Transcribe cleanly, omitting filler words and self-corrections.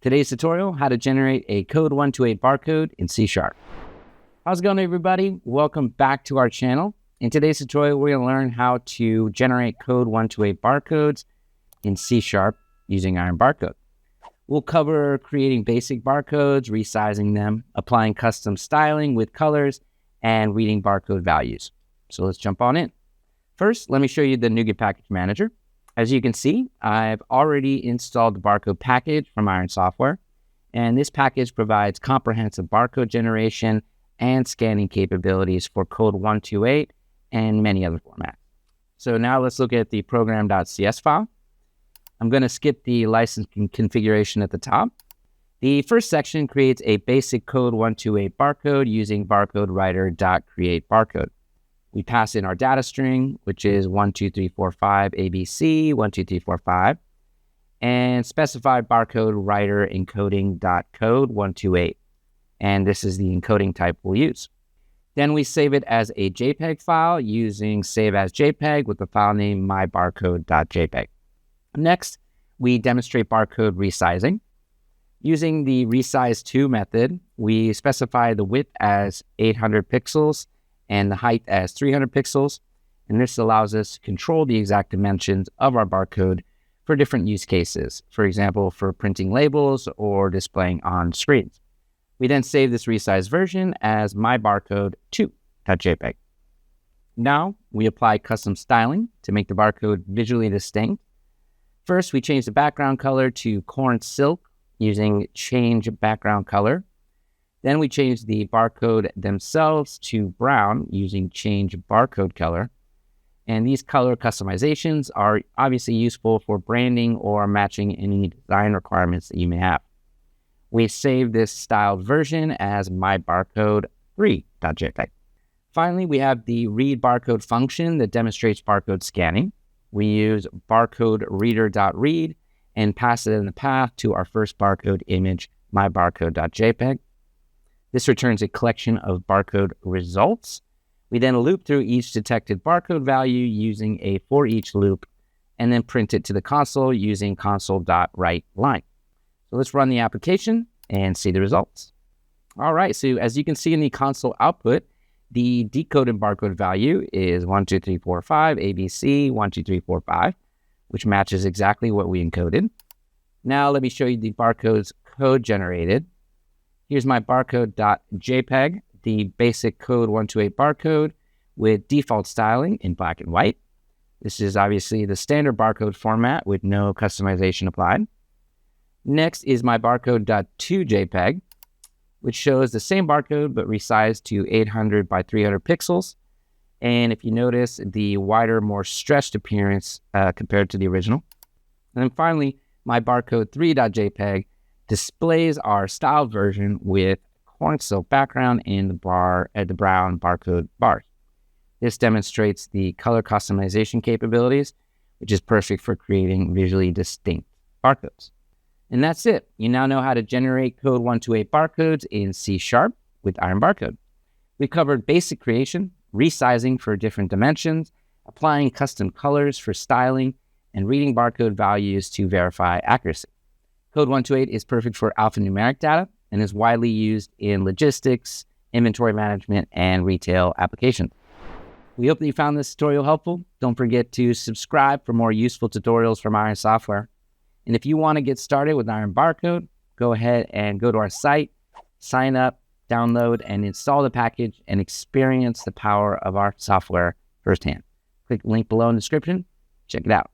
Today's tutorial, how to generate a code 128 barcode in C#. How's it going, everybody? Welcome back to our channel. In today's tutorial, we're going to learn how to generate code 128 barcodes in C# using IronBarcode. We'll cover creating basic barcodes, resizing them, applying custom styling with colors, and reading barcode values. So let's jump on in. First, let me show you the NuGet Package Manager. As you can see, I've already installed the barcode package from Iron Software, and this package provides comprehensive barcode generation and scanning capabilities for code 128 and many other formats. So now let's look at the program.cs file. I'm going to skip the license configuration at the top. The first section creates a basic code 128 barcode using barcodewriter.createBarcode. We pass in our data string, which is 12345 ABC 12345, and specify barcode writer encoding.code 128. And this is the encoding type we'll use. Then we save it as a JPEG file using save as JPEG with the file name mybarcode.jpg. Next, we demonstrate barcode resizing. Using the resize to method, we specify the width as 800 pixels and the height as 300 pixels. And this allows us to control the exact dimensions of our barcode for different use cases. For example, for printing labels or displaying on screens. We then save this resized version as mybarcode2.jpg. Now we apply custom styling to make the barcode visually distinct. First, we change the background color to corn silk using change background color. Then we change the barcode themselves to brown using change barcode color. And these color customizations are obviously useful for branding or matching any design requirements that you may have. We save this styled version as mybarcode3.jpg. Finally, we have the read barcode function that demonstrates barcode scanning. We use barcodereader.read and pass it in the path to our first barcode image, mybarcode.jpg. This returns a collection of barcode results. We then loop through each detected barcode value using a for each loop, and then print it to the console using console.writeLine. So let's run the application and see the results. All right, so as you can see in the console output, the decoded barcode value is 12345 ABC 12345, which matches exactly what we encoded. Now let me show you the barcode's code generated. Here's my barcode.jpg, the basic code 128 barcode with default styling in black and white. This is obviously the standard barcode format with no customization applied. Next is my barcode.to.jpg, which shows the same barcode but resized to 800 by 300 pixels. And if you notice, the wider, more stretched appearance compared to the original. And then finally, my barcode3.jpg displays our styled version with corn silk background and the brown barcode bars. This demonstrates the color customization capabilities, which is perfect for creating visually distinct barcodes. And that's it. You now know how to generate code 128 barcodes in C# with IronBarcode. We covered basic creation, resizing for different dimensions, applying custom colors for styling, and reading barcode values to verify accuracy. Code 128 is perfect for alphanumeric data and is widely used in logistics, inventory management, and retail applications. We hope that you found this tutorial helpful. Don't forget to subscribe for more useful tutorials from Iron Software. And if you want to get started with IronBarcode, go ahead and go to our site, sign up, download, and install the package and experience the power of our software firsthand. Click the link below in the description. Check it out.